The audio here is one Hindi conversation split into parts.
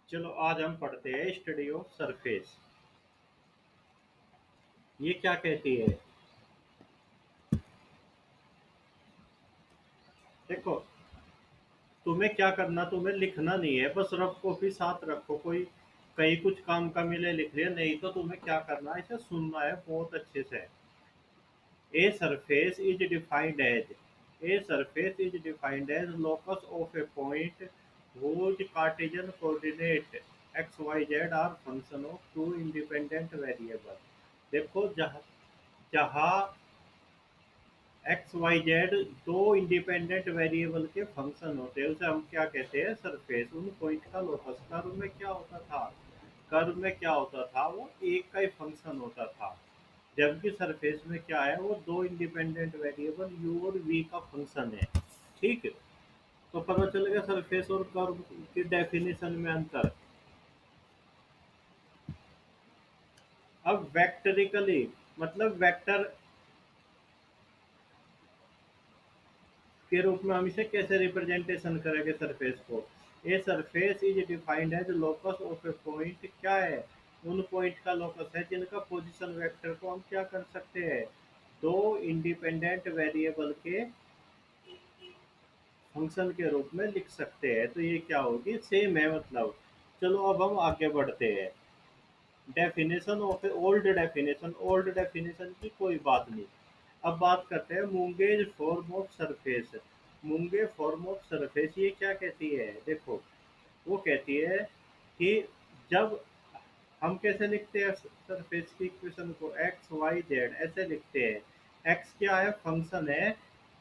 चलो आज हम पढ़ते हैं स्टडी ऑफ सरफेस। ये क्या कहती है? देखो, तुम्हें क्या करना, तुम्हें लिखना नहीं है, बस रफ कॉपी साथ रखो। कोई कहीं कुछ काम का मिले लिख लिया, नहीं तो तुम्हें क्या करना है, इसे सुनना है बहुत अच्छे से। A surface is defined as a surface is defined as locus of a point whose cartesian coordinate X Y Z are function of two independent variable. देखो, जहाँ जहाँ एक्स वाई जेड दो इंडिपेंडेंट वेरिएबल के फंक्शन होते हैं, उसे हम क्या कहते हैं? सरफेस। उन पॉइंट का लोकस कर्व में क्या होता था? कर्व में क्या होता था? वो एक का ही फंक्शन होता था। जबकि सरफेस में क्या है? वो दो इंडिपेंडेंट वेरिएबल यू और वी का फंक्शन है। ठीक है, तो पता चलेगा सरफेस और कर्व की डेफिनेशन में अंतर। अब वेक्टरिकली मतलब वेक्टर के रूप में हम इसे कैसे रिप्रेजेंटेशन करेंगे सरफेस को? A surface is defined as locus of a point. क्या है? उन पॉइंट का लोकस है जिनका पोजीशन वेक्टर को हम क्या कर सकते हैं? दो इंडिपेंडेंट वेरिएबल के फंक्शन के रूप में लिख सकते हैं। तो ये क्या होगी? सेम है मतलब। चलो अब हम आगे बढ़ते हैं। Definition of a old definition की कोई बात नहीं। अब बात करते हैं Monge's form of surface. Monge form of surface ये क्या कहती है? देखो, वो कहती है कि जब हम कैसे लिखते हैं सरफेस की इक्वेशन को? एक्स वाई जेड ऐसे लिखते हैं। एक्स क्या है? फंक्शन है।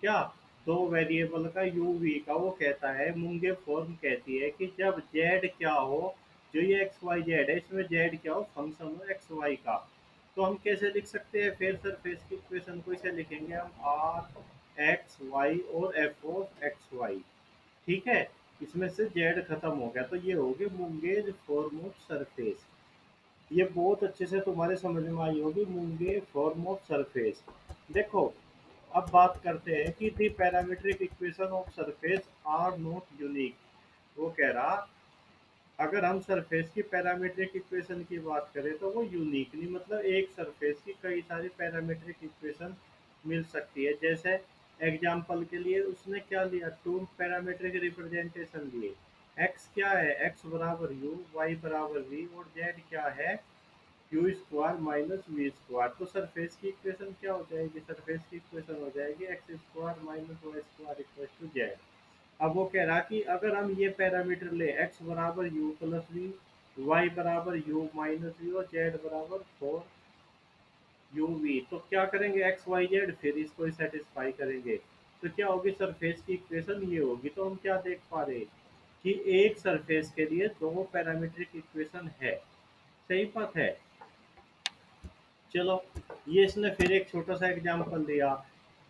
क्या? दो वेरिएबल का यू वी का। वो कहता है, मूंगे फॉर्म कहती है कि जब जेड क्या हो, जो ये एक्स वाई जेड है, इसमें जेड क्या हो? फंक्शन हो एक्स वाई का। तो हम कैसे लिख सकते हैं फिर सरफेस की इक्वेशन को? इसे लिखेंगे हम आर एक्स वाई और एफ ऑफ एक्स वाई। ठीक है, इसमें से जेड खत्म हो गया, तो ये होगी मूंगेज फॉर्म ऑफ सरफेस। ये बहुत अच्छे से तुम्हारे समझ में आई होगी, मूंगे फॉर्म ऑफ सरफेस। देखो, अब बात करते हैं कि the parametric equation of surface are not unique. वो कह रहा, अगर हम सरफेस की पैरामीट्रिक इक्वेशन की बात करें तो वो यूनिक नहीं, मतलब एक सरफेस की कई सारी पैरामीट्रिक इक्वेशन मिल सकती है। जैसे एग्जाम्पल के लिए उसने क्या लिया? टू पैरामीट्रिक रिप्रेजेंटेशन लिए। एक्स क्या है? एक्स बराबर यू, वाई बराबर वी, और जेड क्या है? U square minus V square. तो सरफेस की इक्वेशन क्या हो जाएगी? सरफेस की इक्वेशन हो जाएगी X square minus Y square equal to Z. अब वो कह रहा कि अगर हम ये पैरामीटर ले, एक्स बराबर यू प्लस वी, वाई बराबर यू माइनस वी, और जेड बराबर फोर यू वी, तो क्या करेंगे? एक्स वाई जेड, फिर इसको सेटिस्फाई करेंगे। तो क्या होगी सरफेस की इक्वेशन? ये होगी। तो हम क्या देख पा रहे कि एक सरफेस के लिए दो पैरामीट्रिक इक्वेशन है। सही बात है। चलो, ये इसने फिर एक छोटा सा एग्जांपल दिया।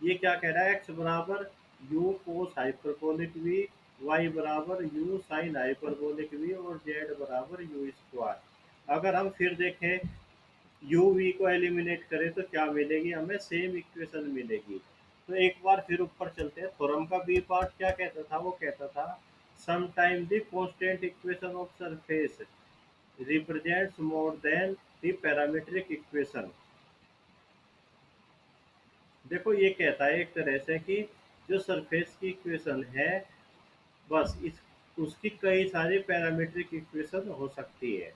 ये क्या कह रहा है? एक्स बराबर U cos hyperbolic V, Y बराबर यू साइन हाइपरबोलिक वी, और जेड बराबर यू स्क्वायर। अगर हम फिर देखें, यू वी को एलिमिनेट करें तो क्या मिलेगी हमें? सेम इक्वेशन मिलेगी। तो एक बार फिर ऊपर चलते हैं। थ्योरम का बी पार्ट क्या कहता था? वो कहता था sometime the constant equation of surface represents more than the parametric equation. देखो, ये कहता है एक तरह से कि जो सरफेस की इक्वेशन है, बस इस उसकी कई सारी पैरामीट्रिक इक्वेशन हो सकती है।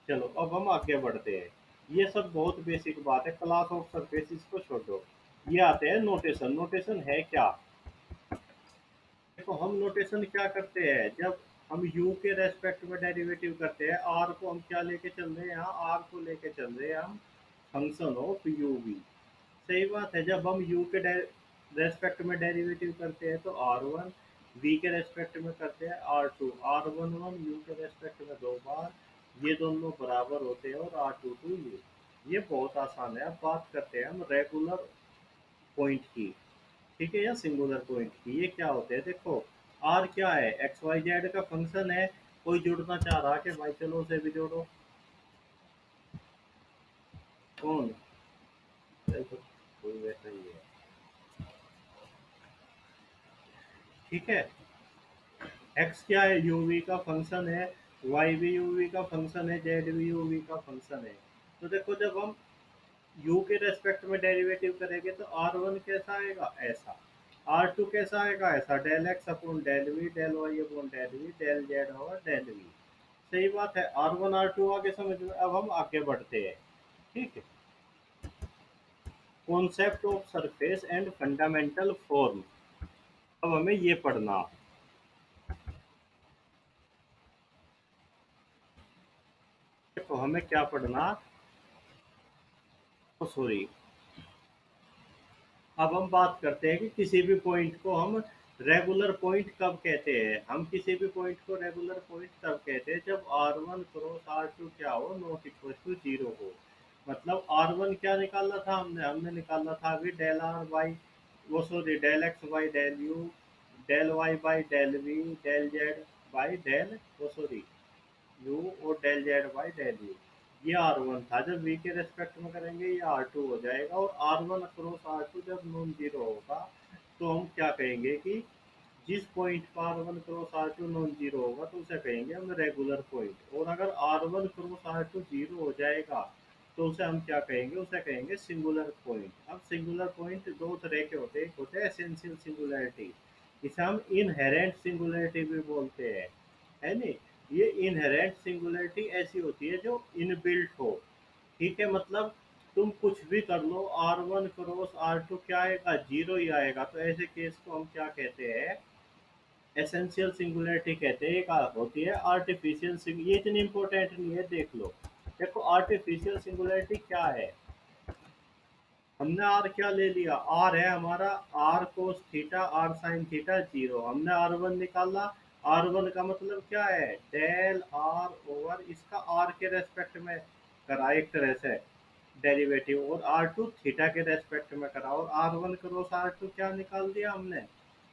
चलो अब हम आगे बढ़ते हैं। ये सब बहुत बेसिक बात है, क्लास ऑफ सरफेस इसको छोड़ो। ये आते हैं नोटेशन। नोटेशन है क्या? देखो, हम नोटेशन क्या करते हैं? जब हम u के रेस्पेक्ट में डेरिवेटिव करते हैं, r को हम क्या लेके चल रहे हैं? यहाँ r को लेके चल रहे हैं हम फंक्शन ऑफ यू वी। सही बात है। जब हम u के रेस्पेक्ट में डेरिवेटिव करते हैं तो r1, v के रेस्पेक्ट में करते हैं r2, r11 u के रेस्पेक्ट में दो बार, ये दोनों बराबर होते हैं, और r22 u। ये बहुत आसान है। अब बात करते हैं हम रेगुलर पॉइंट की। ठीक है, या सिंगुलर पॉइंट की। ये क्या होते हैं? देखो, आर क्या है? एक्स वाई जेड का फंक्शन है। कोई जुड़ना चाह रहा कि भाई चलो उसे भी जोड़ो? कौन? देखो, कोई वैसा ही है। ठीक है, एक्स क्या है? यूवी का फंक्शन है। वाई भी यू वी का फंक्शन है, जेड भी यू वी का फंक्शन है। तो देखो जब हम यू के रेस्पेक्ट में डेरिवेटिव करेंगे तो आर वन कैसा आएगा, ऐसा। आर टू कैसा आएगा, ऐसा। Del X upon del V, del Y upon del V, del Z और डेल वी। सही बात है। आर वन आर टू आगे समझ में। अब हम आगे बढ़ते हैं। ठीक है। Concept of surface and fundamental form. अब हमें ये पढ़ना। देखो हमें क्या पढ़ना। सॉरी। अब हम बात करते हैं कि किसी भी पॉइंट को हम रेगुलर पॉइंट कब कहते हैं। हम किसी भी पॉइंट को रेगुलर पॉइंट तब कहते हैं जब R one cross R two क्या हो, नॉट इक्वल टू जीरो हो। मतलब आर वन क्या निकालना था हमने, हमने निकालना था अभी डेल आर बाई, वो sorry del X by del you, del Y by del V, del Z by del, वो सॉरी यू, और del Z by del U. ये आर वन था। जब वी के रेस्पेक्ट में करेंगे ये आर टू हो जाएगा। और R one across R two जब नॉन जीरो होगा तो हम क्या कहेंगे कि जिस पॉइंट पर R one cross R two non zero होगा तो उसे कहेंगे हम रेगुलर पॉइंट। और अगर R one cross R two zero हो जाएगा तो उसे हम क्या कहेंगे, उसे कहेंगे सिंगुलर पॉइंट। अब सिंगुलर पॉइंट दो तरह के होते हैं। एक होते हैं एसेंशियल सिंगुलैरिटी, इसे हम इनहेरेंट सिंगुलैरिटी भी बोलते हैं, है नहीं। ये इनहेरेंट सिंगुलैरिटी ऐसी होती है जो इनबिल्ट हो। ठीक है। मतलब तुम कुछ भी कर लो, R one cross R two क्या आएगा, जीरो ही आएगा। तो ऐसे केस को हम क्या कहते हैं, एसेंशियल सिंगुलैरिटी कहते हैं। एक होती है आर्टिफिशियल सिंगुलैरिटी, ये इतनी इंपॉर्टेंट नहीं है, देख लो। देखो आर्टिफिशियल सिंगुलैरिटी क्या है। हमने आर क्या ले लिया, आर है हमारा R cos theta R sine theta zero. हमने आर वन निकाला। आर वन का मतलब क्या है, डेल आर ओवर इसका आर के रेस्पेक्ट में करा एक तरह से डेरिवेटिव, और आर टू थीटा के रेस्पेक्ट में करा। और R one cross R two क्या निकाल दिया हमने,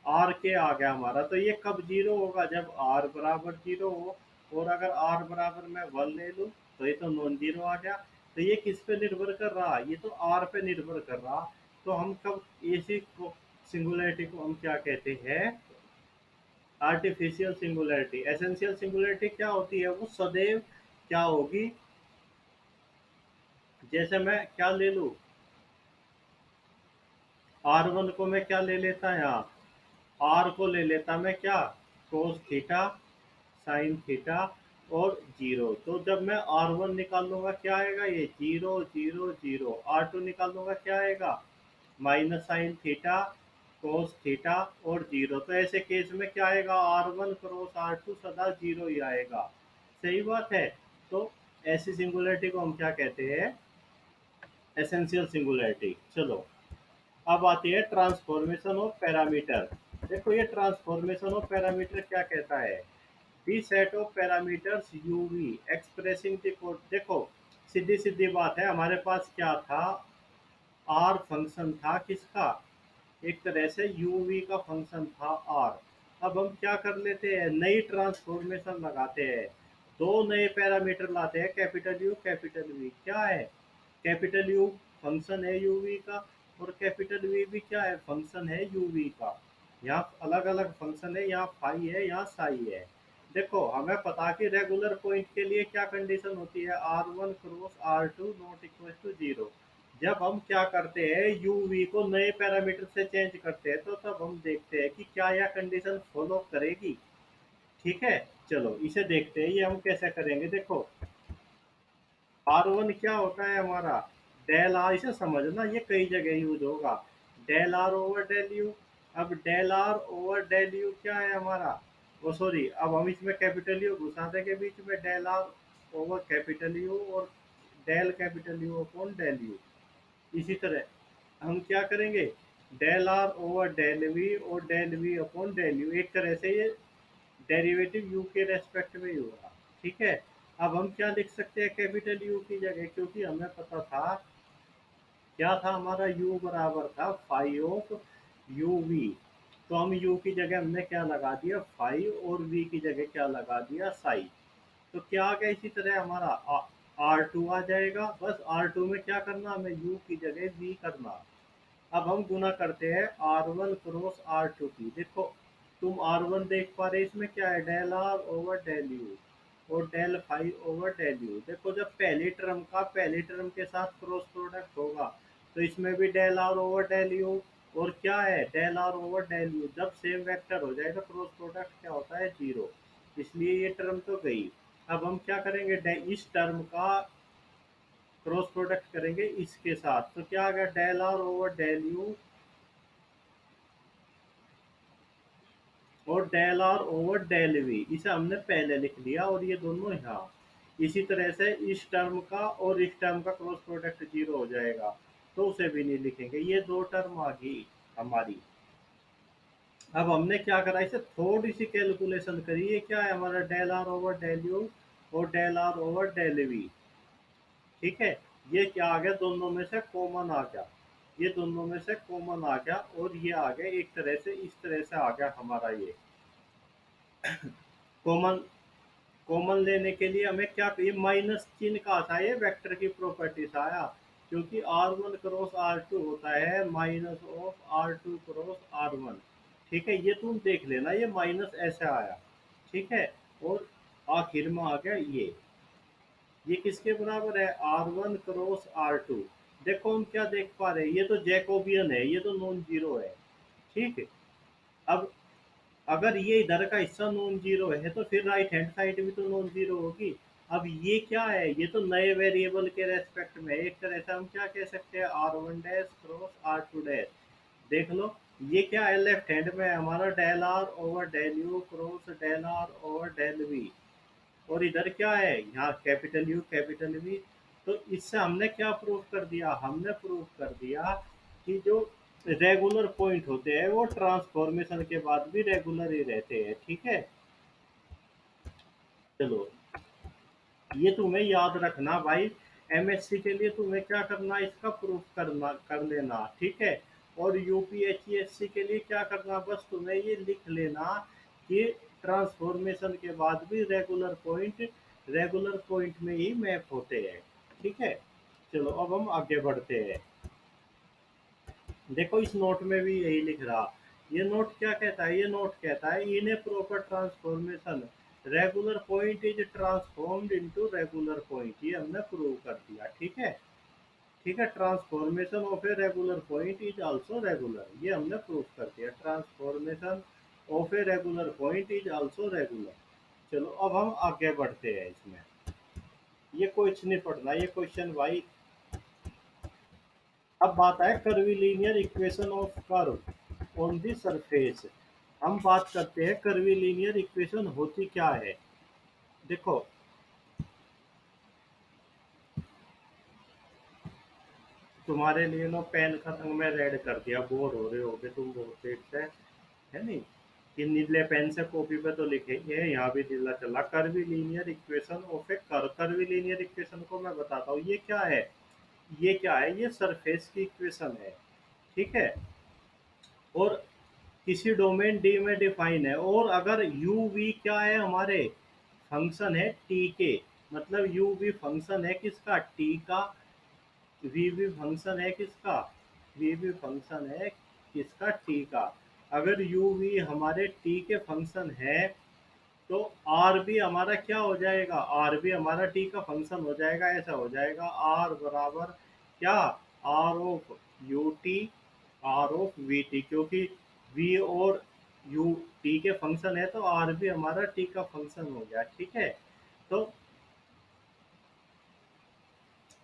आर के आ गया हमारा। तो ये कब जीरो होगा, जब आर बराबर जीरो हो। और अगर आर बराबर मैं वन ले लूँ तो ये तो नॉन जीरो आ गया। तो ये किस पे निर्भर कर रहा, ये तो आर पे निर्भर कर रहा। तो हम कब इसी को सिंगुलैरिटी को हम क्या कहते हैं, आर्टिफिशियल सिंगुलैरिटी। एसेंशियल सिंगुलैरिटी क्या होती है, वो सदैव क्या होगी, जैसे मैं क्या ले लूँ, आर वन को मैं क्या ले लेता यहाँ, आर को ले लेता मैं क्या, कोस थीटा साइन थीटा और जीरो। तो जब मैं आर वन निकालूंगा क्या आएगा, ये zero zero zero. R two निकालूंगा क्या आएगा, minus sine theta cos theta और जीरो। तो ऐसे केस में क्या आएगा, R one cross R two सदा जीरो ही आएगा। सही बात है। तो ऐसी सिंगुलैरिटी को हम क्या कहते हैं, एसेंशियल सिंगुलैरिटी। चलो अब आती है ट्रांसफॉर्मेशन ऑफ पैरामीटर। देखो ये ट्रांसफॉर्मेशन ऑफ पैरामीटर क्या कहता है, the set of parameters U V expressing the code. देखो सीधी सीधी बात है, हमारे पास क्या था, आर फंक्शन था किसका, एक तरह से यू वी का फंक्शन था आर। अब हम क्या कर लेते हैं, नई ट्रांसफॉर्मेशन लगाते हैं। दो नए पैरामीटर लाते हैं, कैपिटल यू कैपिटल वी। क्या है, कैपिटल यू फंक्शन है यू वी का, और कैपिटल वी भी क्या है, फंक्शन है यू वी का। यहाँ अलग अलग फंक्शन है, यहाँ फाई है यहाँ साई है। देखो हमें पता कि रेगुलर पॉइंट के लिए क्या कंडीशन होती है, R one cross R two not equal to zero. जब हम क्या करते हैं, यू वी को नए पैरामीटर से चेंज करते हैं तो तब हम देखते हैं कि क्या यह कंडीशन फॉलो करेगी। ठीक है। चलो इसे देखते हैं, ये हम कैसे करेंगे। देखो आर वन क्या होता है हमारा, डेल आर, इसे समझना ये कई जगह यूज होगा, del R over del U. अब del R over del U क्या है हमारा, वो सॉरी अब हम इसमें कैपिटल यू घुसा देंगे बीच में, del R over capital U और del capital U upon del U. इसी तरह हम क्या करेंगे, del R over del we और del V upon del U. एक तरह से ये डेरिवेटिव यू के रेस्पेक्ट में ही होगा। ठीक है। अब हम क्या लिख सकते हैं कैपिटल यू की जगह, क्योंकि हमें पता था क्या था हमारा, यू बराबर था फाइव ऑफ यू वी। तो हम यू की जगह हमने क्या लगा दिया फाइव, और वी की जगह क्या लगा दिया साई। तो क्या आ गया, इसी तरह हमारा आर टू आ जाएगा। बस आर टू में क्या करना, हमें यू की जगह वी करना। अब हम गुना करते हैं R one cross R two की। देखो तुम आर वन देख पा रहे, इसमें क्या है, del R over del you. और del five over del U. देखो जब पहली टर्म के साथ क्रॉस प्रोडक्ट होगा तो इसमें भी del R over del you, और क्या है del R over del u. जब सेम वेक्टर हो जाए तो क्रॉस प्रोडक्ट क्या होता है, जीरो। इसलिए ये टर्म तो गई। अब हम क्या करेंगे, इस टर्म का क्रॉस प्रोडक्ट करेंगे इसके साथ, तो क्या आ गया, del R over del you और del R over del V. इसे हमने पहले लिख लिया और ये दोनों यहाँ। इसी तरह से इस टर्म का और इस टर्म का क्रॉस प्रोडक्ट जीरो हो जाएगा, तो उसे भी नहीं लिखेंगे। ये दो टर्म आ गई हमारी। अब हमने क्या करा, इसे थोड़ी सी कैलकुलेशन करी। ये क्या है हमारा, del R over del you और del R over del V. ठीक है, ये क्या आ गया, दोनों में से कॉमन आ गया। ये दोनों में से कॉमन आ गया और ये आ गया एक तरह से, इस तरह से आ गया हमारा ये कॉमन। कॉमन लेने के लिए हमें क्या, ये माइनस चिन्ह कहाँ था, ये वेक्टर की प्रॉपर्टी से आया। क्योंकि R1 क्रॉस R2 होता है minus of R2 cross R1। ठीक है, ये तुम देख लेना, ये माइनस ऐसे आया। ठीक है, और आखिर में आ गया ये किसके बराबर है, R1 क्रॉस R2। देखो हम क्या देख पा रहे हैं, ये तो जैकोबियन है, ये तो नॉन जीरो है। ठीक है, अब अगर ये इधर का हिस्सा नॉन जीरो है तो फिर राइट हैंड साइड भी तो नॉन जीरो होगी। अब ये क्या है, ये तो नए वेरिएबल के रेस्पेक्ट में, एक तरह से हम क्या कह सकते हैं, R1 dash cross R2 dash. देख लो, ये क्या है, लेफ्ट हैंड में हमारा del R over del u cross del R over del we. और इधर क्या है, यहाँ कैपिटल यू कैपिटल वी। तो इससे हमने क्या प्रूव कर दिया, हमने प्रूव कर दिया कि जो रेगुलर पॉइंट होते हैं वो ट्रांसफॉर्मेशन के बाद भी रेगुलर ही रहते हैं। ठीक है, चलो ये तुम्हें याद रखना भाई। एमएससी के लिए तुम्हें क्या करना, इसका प्रूफ करना कर लेना। ठीक है, और यूपीएचसीएससी के लिए क्या करना, बस तुम्हें ये लिख लेना कि ट्रांसफॉर्मेशन के बाद भी रेगुलर पॉइंट में ही मैप होते हैं। ठीक है, चलो अब हम आगे बढ़ते हैं। देखो इस नोट में भी यही लिख रहा। ये नोट क्या कहता है, ये नोट कहता है in a proper transformation regular point is transformed into regular point. ये हमने प्रूव कर दिया। ठीक है, ठीक है, transformation of a regular point is also regular, ये हमने प्रूव कर दिया। Transformation of a regular point is also regular. चलो अब हम आगे बढ़ते हैं इसमें। ये कुछ नहीं पढ़ना, ये क्वेश्चन भाई। अब बात है curvilinear equation of curve on the surface. हम बात करते हैं कर्वीलिनियर इक्वेशन होती क्या है। देखो, तुम्हारे लिए नो पेन का रंग मैं रेड कर दिया, बोर हो रहे होगे तुम बहुत देर से, है नहीं, कि नीले पेन से कॉपी पे तो लिखेंगे, यहाँ भी नीला चला। Curvilinear equation of A curve. Curvilinear equation को मैं बताता हूँ, ये क्या है, ये क्या है, ये सरफेस की इक्वेशन है। ठीक है, और किसी डोमेन डी में डिफाइन है, और अगर यू वी क्या है, हमारे फंक्शन है टी के, मतलब यू वी फंक्शन है किसका, टी का। वी वी फंक्शन है किसका, वी वी फंक्शन है किसका, टी का। अगर यू वी हमारे टी के फंक्शन है तो आर भी हमारा क्या हो जाएगा, आर भी हमारा टी का फंक्शन हो जाएगा। ऐसा हो जाएगा आर बराबर क्या, R of u t, R of v t. क्योंकि वी और यू टी के फंक्शन है तो आर भी हमारा टी का फंक्शन हो गया। ठीक है, तो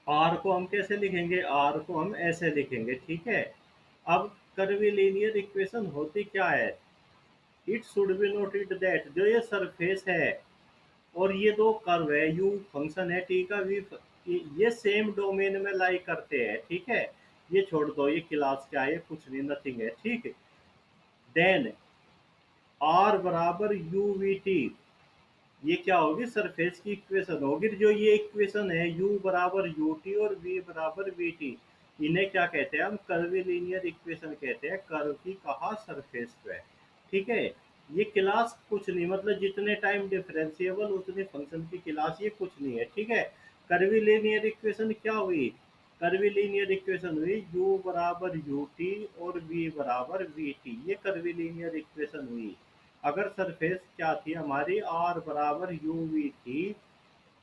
आर को हम कैसे लिखेंगे, आर को हम ऐसे लिखेंगे। ठीक है, अब कर्वीलिनियर इक्वेशन होती क्या है, it should be noted that जो ये सरफेस है और ये दो कर्व है, यू फंक्शन है टी का, वी ये सेम डोमेन में लाई करते हैं। ठीक है, ये छोड़ दो, ये क्लास क्या है, ये कुछ नहीं, नथिंग है। ठीक है, देन आर बराबर यू वी टी, ये क्या होगी, सरफेस की इक्वेशन होगी। जो ये इक्वेशन है u बराबर यू टी और v बराबर वी टी, इन्हें क्या कहते हैं, हम कर्वीलिनियर इक्वेशन कहते हैं। कर्व की कहा, सरफेस पे। ठीक है, ये क्लास कुछ नहीं, मतलब जितने टाइम डिफरेंशिएबल उतने फंक्शन की क्लास, ये कुछ नहीं है। ठीक है, कर्वीलिनियर इक्वेशन क्या हुई, कर्वीलिनियर इक्वेशन हुई u बराबर यू टी और v बराबर वी टी, ये कर्वीलिनियर इक्वेशन हुई। अगर सरफेस क्या थी हमारी, आर बराबर यू वी थी,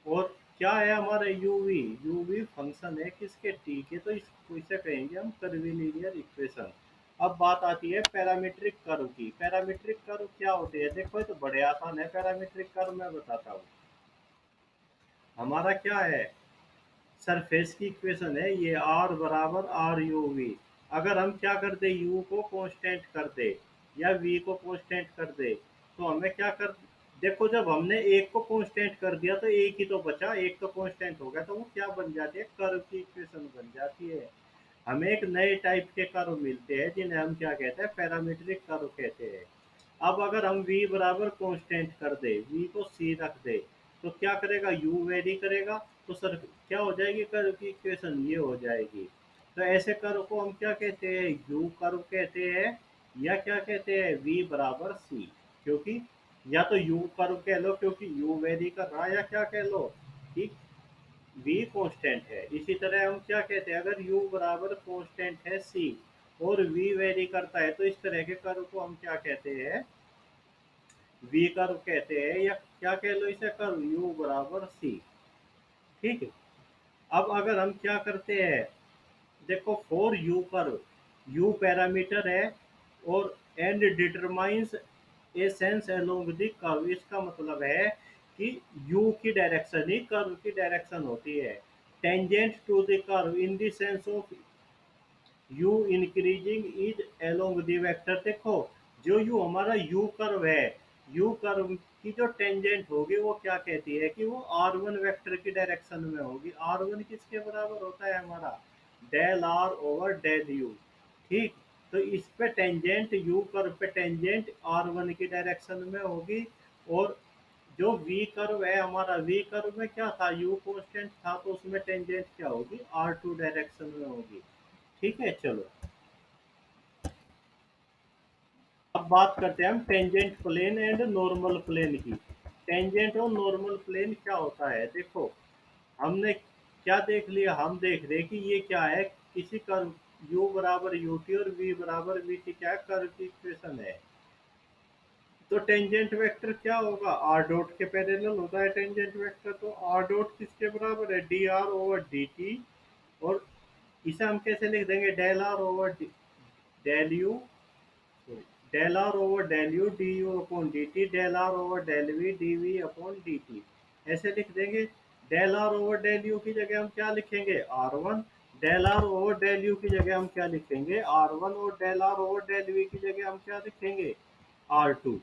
और क्या है हमारा यूवी, यूवी फंक्शन है किसके, टी के, तो इसको इसे कहेंगे हम कर्विलीनियर इक्वेशन। अब बात आती है पैरामीट्रिक कर्व की। पैरामीट्रिक कर्व क्या होते हैं, देखो ये तो बड़े आसान है। पैरामीट्रिक कर्व मैं बताता हूँ। हमारा क्या है, सरफेस की इक्वेशन है ये, आर बराबर आर यू वी। अगर हम क्या कर दे, यू को कांस्टेंट कर दे या वी को कांस्टेंट कर दे, तो हमें क्या कर, देखो जब हमने एक को कांस्टेंट कर दिया तो एक ही तो बचा, एक तो कांस्टेंट हो गया, तो वो क्या बन जाती है, कर्व की इक्वेशन बन जाती है। हमें एक नए टाइप के कर्व मिलते हैं जिन्हें हम क्या कहते हैं, पैरामीट्रिक कर्व कहते हैं। अब अगर हम v बराबर कांस्टेंट कर दे, v को c रख दे, तो क्या करेगा, u वेरी करेगा, तो सर क्या हो जाएगी, कर्व की इक्वेशन ये हो जाएगी। तो ऐसे कर्व को हम क्या कहते हैं, u कर्व कहते हैं, या क्या कहते हैं, v बराबर c। क्योंकि या तो u कर्व कह लो क्योंकि u वेरी कर रहा है, या क्या कह लो कि v कांस्टेंट है। इसी तरह हम क्या कहते हैं, अगर u बराबर कांस्टेंट है c और v वेरी करता है, तो इस तरह के कर्व को हम क्या कहते हैं, वी कर्व कहते हैं, या क्या कह लो इसे, कर्व u बराबर c। ठीक है। अब अगर हम क्या करते हैं, देखो for u curve, u parameter है, और and determines a sense along the curve, इसका मतलब है कि यू की डायरेक्शन ही कर्व की डायरेक्शन होती है। Tangent to the curve in the sense of u increasing is along the vector. देखो जो यू हमारा यू कर्व है, यू कर्व की जो टेंजेंट होगी वो क्या कहती है कि वो आर वन वेक्टर की डायरेक्शन में होगी। आर वन किसके बराबर होता है हमारा, del R over del u. ठीक, तो इस पे टेंजेंट, यू कर्व पे टेंजेंट आर वन की डायरेक्शन में होगी। और जो वी कर्व है हमारा, वी कर्व में क्या था, यू कांस्टेंट था, तो उसमें टेंजेंट क्या होगी, आर टू डायरेक्शन में होगी। ठीक है, चलो अब बात करते हैं हम tangent plane and normal plane की। टेंजेंट और नॉर्मल प्लेन क्या होता है, देखो हमने क्या देख लिया, हम देख रहे कि ये क्या है, किसी कर्व u बराबर यू टी और v बराबर वी टी, क्या कर्व की इक्वेशन है। तो टेंजेंट वेक्टर क्या होगा, आर डॉट के पैरेलल होता है टेंजेंट वेक्टर, तो आर डॉट किसके बराबर है, d R over d T. और इसे हम कैसे लिख देंगे, del R over del you, del R over del u d you upon D t, del R over del v d we upon D t, ऐसे लिख देंगे। Del R over del u की जगह हम क्या लिखेंगे, R one. Del R over del u की जगह हम क्या लिखेंगे, आर वन। और del R over del v की जगह हम क्या लिखेंगे, आर टू।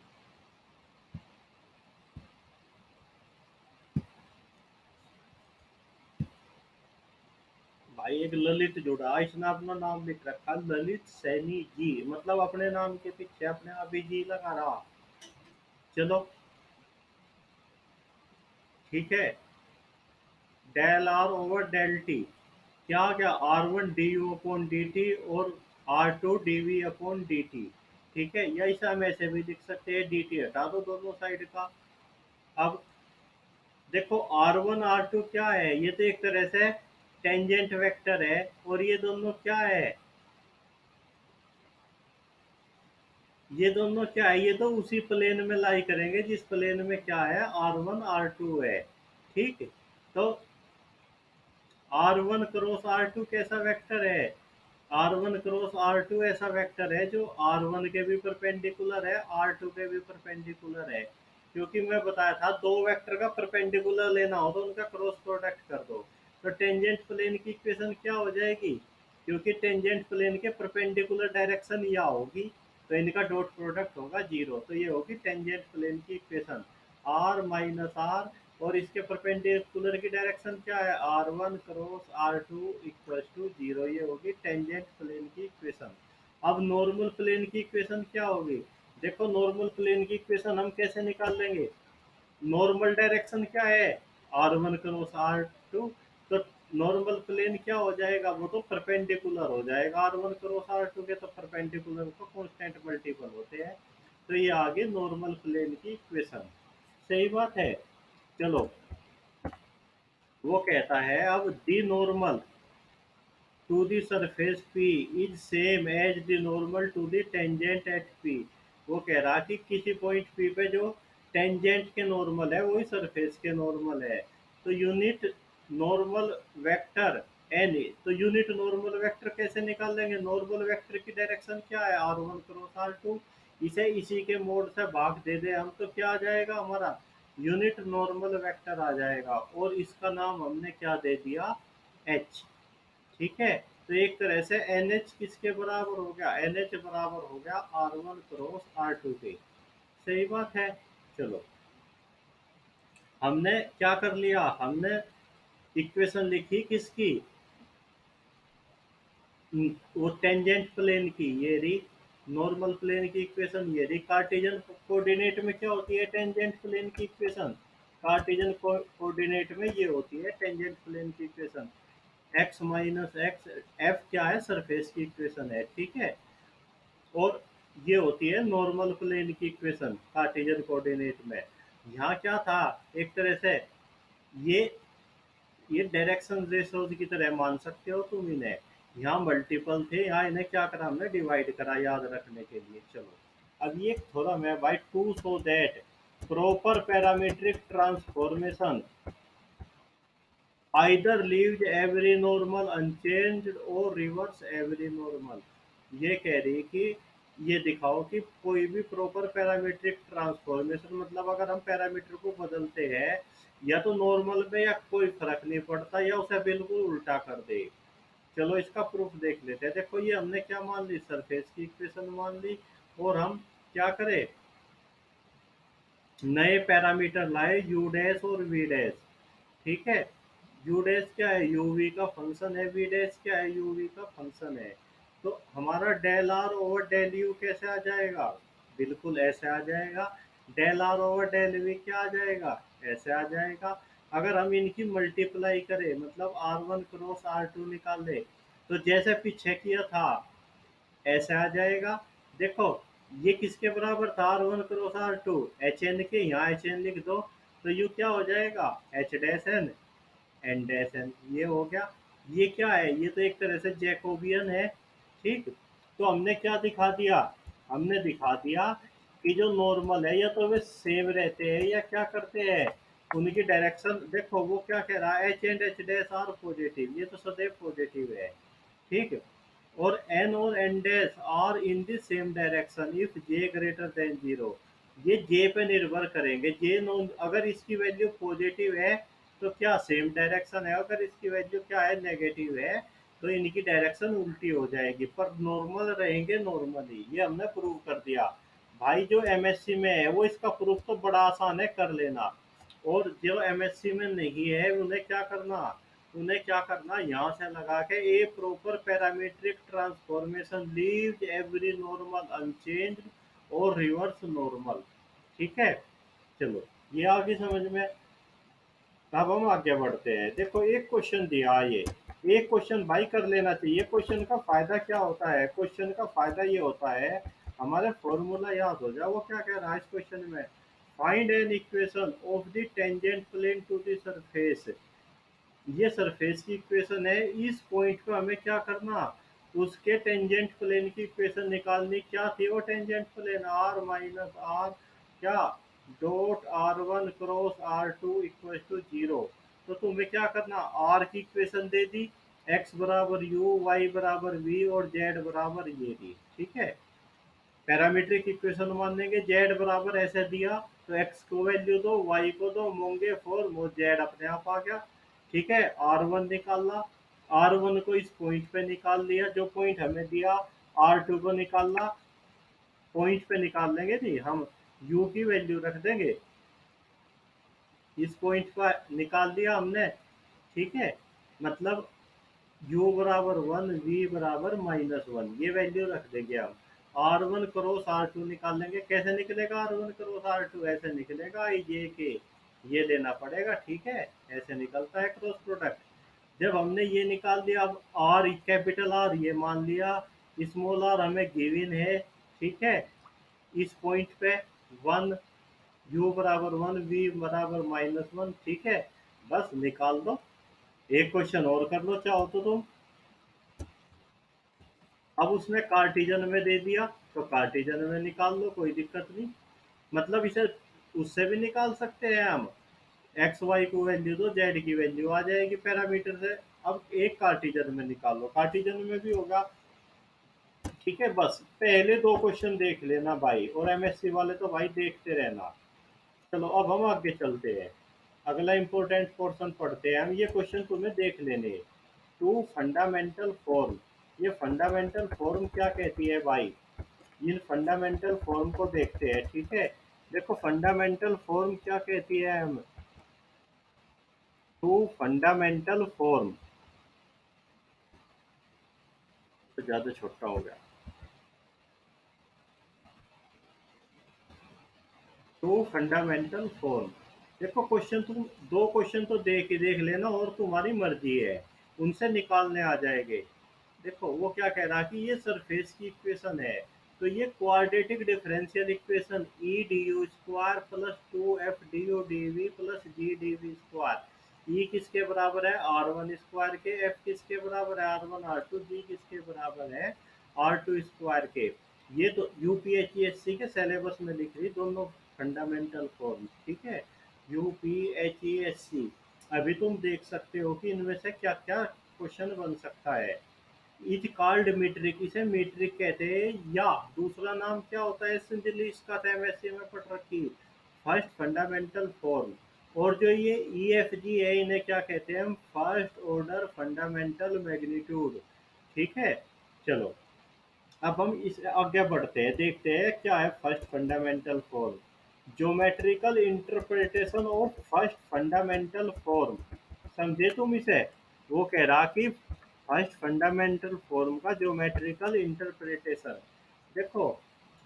भाई एक ललित जुड़ा, इसने अपना नाम लिख रखा ललित सैनी जी, मतलब अपने नाम के पीछे अपने आप ही जी लगा रहा। चलो ठीक है, del R over del T, क्या क्या, R one D you upon D T और R two D we upon D T. ठीक है, या इसे हम ऐसे भी लिख सकते हैं, डी टी हटा दो दोनों साइड का। अब देखो आर वन आर टू क्या है, ये तो एक तरह से टेंजेंट वेक्टर है, और ये दोनों क्या है, ये दोनों क्या है, ये तो उसी प्लेन में लाई करेंगे जिस प्लेन में क्या है, आर वन आर टू है। ठीक, तो R one cross R two कैसा वेक्टर है, R one cross R two ऐसा वेक्टर है जो आर वन के भी परपेंडिकुलर है, आर टू के भी परपेंडिकुलर है। क्योंकि मैं बताया था दो वेक्टर का परपेंडिकुलर लेना हो तो उनका क्रॉस प्रोडक्ट कर दो। तो टेंजेंट प्लेन की इक्वेशन क्या हो जाएगी, क्योंकि टेंजेंट प्लेन के परपेंडिकुलर डायरेक्शन या होगी, तो इनका डॉट प्रोडक्ट होगा जीरो, तो ये होगी टेंजेंट प्लेन की इक्वेशन, आर माइनस आर। और इसके परपेंडिकुलर की डायरेक्शन क्या है, R one cross R two equal to zero, ये होगी टेंजेंट प्लेन की इक्वेशन। अब नॉर्मल प्लेन की इक्वेशन क्या होगी, देखो नॉर्मल प्लेन की इक्वेशन हम कैसे निकाल लेंगे, नॉर्मल डायरेक्शन क्या है, R one cross R two, तो नॉर्मल प्लेन क्या हो जाएगा, वो तो परपेंडिकुलर हो जाएगा, R one cross R two के तो परपेंडिकुलर को कांस्टेंट मल्टीपल होते हैं। तो ये आगे नॉर्मल प्लेन की इक्वेशन। सही बात है, चलो वो कहता है अब the normal to the surface P is same as the normal to the tangent at P। वो कह रहा कि किसी पॉइंट पी पे जो टेंजेंट के नॉर्मल है वही सरफेस के नॉर्मल है। तो यूनिट नॉर्मल वेक्टर एन, तो यूनिट नॉर्मल वेक्टर कैसे निकाल लेंगे? नॉर्मल वेक्टर की डायरेक्शन क्या है? R1 cross R2। इसे इसी के मोड से भाग दे दे हम तो क्या आ जाएगा हमारा? यूनिट नॉर्मल वेक्टर आ जाएगा। और इसका नाम हमने क्या दे दिया? एच। ठीक है। तो एक तरह से एन एच किसके बराबर हो गया? एन एच बराबर हो गया R1 क्रॉस R2 के। सही बात है। चलो, हमने क्या कर लिया? हमने इक्वेशन लिखी किसकी? वो टेंजेंट प्लेन की, ये रही। नॉर्मल प्लेन की इक्वेशन ये रही। कार्टेशियन कोऑर्डिनेट में क्या होती है टेंजेंट प्लेन की इक्वेशन? कार्टेशियन कोऑर्डिनेट में ये होती है टेंजेंट प्लेन की equation. X minus x, F क्या है? सरफेस की इक्वेशन है। ठीक है। और ये होती है नॉर्मल प्लेन की इक्वेशन कार्टेशियन कोऑर्डिनेट में। यहाँ क्या था? एक तरह से ये ये डायरेक्शन रेशोज की तरह मान सकते हो तुम इन्हें। यहाँ मल्टीपल थे, यहाँ इन्हें क्या करा हमने? डिवाइड करा, याद रखने के लिए। चलो, अब ये थोड़ा मैं by two so that proper parametric transformation either leaves every normal unchanged और रिवर्स एवरी नॉर्मल। ये कह रही है कि ये दिखाओ कि कोई भी प्रॉपर पैरामीट्रिक ट्रांसफॉर्मेशन, मतलब अगर हम पैरामीटर को बदलते हैं या तो नॉर्मल में या कोई फर्क नहीं पड़ता, या उसे बिल्कुल उल्टा कर दे। चलो इसका प्रूफ देख लेते हैं। देखो ये हमने क्या मान ली? सरफेस की इक्वेशन मान ली। और हम क्या करें? नए पैरामीटर लाए, यू डैश और वी डैश। ठीक है। यू डैश क्या है? यूवी का फंक्शन है। वी डैश क्या है? यूवी का फंक्शन है। तो हमारा del R over del u कैसे आ जाएगा? बिल्कुल ऐसे आ जाएगा। Del R over del v क्या आ जाएगा? ऐसे आ जाएगा। अगर हम इनकी मल्टीप्लाई करें, मतलब R1 क्रॉस R2 निकाल ले, तो जैसे पीछे किया था ऐसे आ जाएगा। देखो, ये किसके बराबर था? R1 cross R2, H N के। यहाँ एच एन लिख दो, तो यू क्या हो जाएगा? H dash N N dash N. ये हो गया। ये क्या है? ये तो एक तरह से जैकोबियन है। ठीक। तो हमने क्या दिखा दिया? हमने दिखा दिया कि जो नॉर्मल है या तो वे सेम रहते हैं या क्या करते हैं, उनकी डायरेक्शन। देखो वो क्या कह रहा है? H and H dash R positive, ये तो सदैव पॉजिटिव है। ठीक। और n और n dash R in the same direction if j greater than zero. ये j पे निर्भर करेंगे। j नॉन, अगर इसकी वैल्यू पॉजिटिव है तो क्या सेम डायरेक्शन है? अगर इसकी वैल्यू क्या है? नेगेटिव है, तो इनकी डायरेक्शन उल्टी हो जाएगी, पर नॉर्मल रहेंगे नॉर्मली। ये हमने प्रूव कर दिया। भाई जो एमएससी में है वो इसका प्रूफ तो बड़ा आसान है, कर लेना। और जो एमएससी में नहीं है उन्हें क्या करना? उन्हें क्या करना? यहाँ से लगा के a proper parametric transformation leaves every normal unchanged और रिवर्स नॉर्मल। ठीक है। चलो, ये आगे समझ में। अब हम आगे बढ़ते हैं। देखो एक क्वेश्चन दिया ये, एक क्वेश्चन भाई कर लेना चाहिए। क्वेश्चन का फायदा क्या होता है? क्वेश्चन का फायदा ये होता है हमारे फॉर्मूला याद हो जाए। वो क्या कह रहा है इस क्वेश्चन में? Find an equation of the tangent plane to the surface. ये सरफेस की इक्वेशन है। इस पॉइंट पे हमें क्या करना? उसके टेंजेंट प्लेन की इक्वेशन निकालनी। क्या थी वो tangent plane? R minus R क्या dot R1 cross R2 equal to zero. तो तुम्हें क्या करना? आर की इक्वेशन दे दी, एक्स बराबर यू, वाई बराबर वी और जेड बराबर ये दी। ठीक है। पैरामीट्रिक इक्वेशन मान लेंगे। जेड बराबर ऐसे दिया, तो एक्स को वैल्यू दो, वाई को दो, मोंगे फोर, मो जेड अपने आप आ गया। ठीक है। R1 निकालना। R1 को इस पॉइंट पे निकाल लिया जो पॉइंट हमें दिया। R2 को निकालना, पॉइंट पे निकाल लेंगे जी हम। U की वैल्यू रख देंगे, इस पॉइंट पर निकाल दिया हमने। ठीक है। मतलब u बराबर वन, वी बराबर -1, ये वैल्यू रख देंगे हम। R1 क्रॉस R2 निकाल लेंगे। कैसे निकलेगा R1 क्रॉस R2? ऐसे निकलेगा, ये के ये लेना पड़ेगा। ठीक है। ऐसे निकलता है क्रॉस प्रोडक्ट। जब हमने ये निकाल दिया, अब आर, कैपिटल आर ये मान लिया, स्मॉल आर हमें गिवन है। ठीक है। इस पॉइंट पे वन, u बराबर वन, वी बराबर -1। ठीक है। बस निकाल दो। एक क्वेश्चन और कर लो चाहो तो तुम। अब उसने कार्टिजन में दे दिया। तो कार्टेशियन में निकाल लो, कोई दिक्कत नहीं। मतलब इसे उससे भी निकाल सकते हैं हम। एक्स वाई को वैल्यू दो, जेड की वैल्यू आ जाएगी पैरामीटर से। अब एक कार्टेशियन में निकालो, कार्टेशियन में भी होगा। ठीक है, बस पहले दो क्वेश्चन देख लेना भाई, और एमएससी वाले तो भाई देखते रहना। चलो अब हम आगे चलते हैं, अगला इंपॉर्टेंट पोर्शन पढ़ते हैं हम। ये क्वेश्चन तुम्हें देख लेने हैं। Two fundamental form. ये फंडामेंटल फॉर्म क्या कहती है भाई? इन फंडामेंटल फॉर्म को देखते हैं, ठीक है। देखो फंडामेंटल फॉर्म क्या कहती है हम। टू फंडामेंटल फॉर्म, तो ज्यादा छोटा हो गया। Two fundamental form. देखो क्वेश्चन तुम दो क्वेश्चन तो देख लेना, और तुम्हारी मर्जी है, उनसे निकालने आ जाएंगे। देखो वो क्या कह रहा है कि ये सरफेस की इक्वेशन है। तो ये quadratic differential equation E D you square plus two F D U D we plus G D we square, E किसके बराबर है आर वन स्क्वायर के, एफ किसके बराबर है R one R two, G किसके बराबर है आर टू स्क्वायर के। ये तो यूपीएचईएससी के सिलेबस में लिख रही दोनों फंडामेंटल फॉर्म, ठीक है। यूपीएचईएससी। अभी तुम देख सकते हो कि इनमें से क्या क्या क्वेश्चन बन सकता है। इज कॉल्ड मीट्रिक, इसे मीट्रिक कहते हैं, या दूसरा नाम क्या होता है सिंपली इसका, तो एमएससी में पढ़ रखी फर्स्ट फंडामेंटल फॉर्म। और जो ये ई एफ जी है इन्हें क्या कहते हैं हम, फर्स्ट ऑर्डर फंडामेंटल मैग्नीट्यूड। ठीक है, चलो अब हम इस आगे बढ़ते हैं, देखते हैं क्या है first fundamental form. Geometrical interpretation of first fundamental form. समझे तुम इसे? वो कह रहा कि फर्स्ट फंडामेंटल फॉर्म का ज्योमेट्रिकल इंटरप्रिटेशन। देखो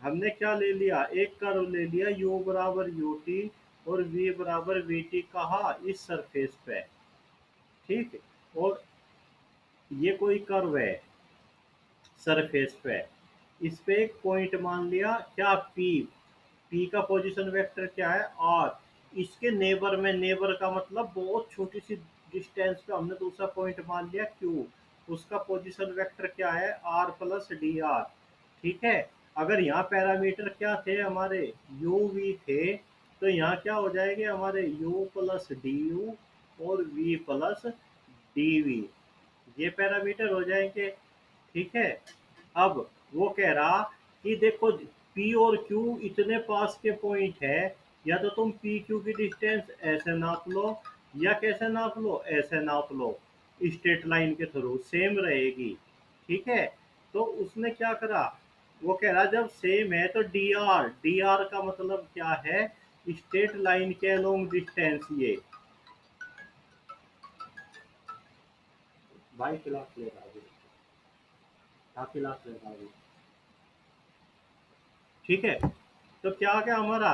हमने क्या ले लिया, एक कर्व ले लिया u बराबर यू टी और v बराबर वी टी, कहा इस सरफेस पे। ठीक, और ये कोई कर्व है सरफेस पे, इस पे एक पॉइंट मान लिया क्या P। P का पोजीशन वेक्टर क्या है R। इसके नेबर में, नेबर का मतलब बहुत छोटी सी डिस्टेंस पे हमने दूसरा पॉइंट मान लिया Q। उसका पोजीशन वेक्टर क्या है R प्लस डी आर। ठीक है, अगर यहाँ पैरामीटर क्या थे हमारे u v थे, तो यहाँ क्या हो जाएंगे हमारे u प्लस डी यू और v प्लस डी वी, ये पैरामीटर हो जाएंगे। ठीक है, अब वो कह रहा कि देखो P और Q इतने पास के पॉइंट है, या तो तुम पी क्यू की डिस्टेंस ऐसे नाप लो, या कैसे नाप लो, ऐसे नाप लो, स्ट्रेट लाइन के थ्रू सेम रहेगी। ठीक है, तो उसने क्या करा, वो कह रहा जब सेम है तो डी आर, डी आर का मतलब क्या है, स्ट्रेट लाइन के अलोंग डिस्टेंस। ये भाई क्लास ले रहा है, क्लास ले रहा है। ठीक है, तो क्या क्या हमारा,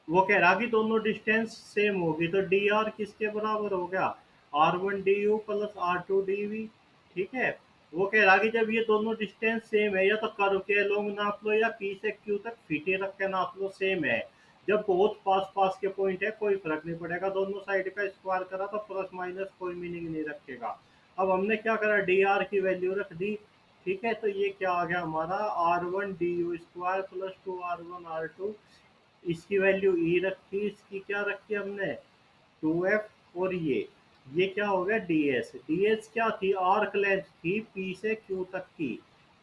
वो कह रहा कि दोनों डिस्टेंस सेम होगी, तो डी आर किसके बराबर हो गया R one D u plus R two D v. ठीक है, वो कह रहा कि जब ये दोनों डिस्टेंस सेम है, या तो कर्व के लोग नाप लो या पी से क्यू तक फीटे रख के नाप लो, सेम है। जब बहुत पास पास के पॉइंट है कोई फर्क नहीं पड़ेगा, दोनों साइड का स्क्वायर करा तो प्लस माइनस कोई मीनिंग नहीं रखेगा। अब हमने क्या करा, डी आर की वैल्यू रख दी। ठीक है, तो ये क्या आ गया हमारा R one D you square plus two R one R two, इसकी वैल्यू ई रखी, इसकी क्या रखी हमने टू एफ, और ये क्या हो गया डी एस। डी एस क्या थी, आर्क लेंथ थी पी से क्यू तक की।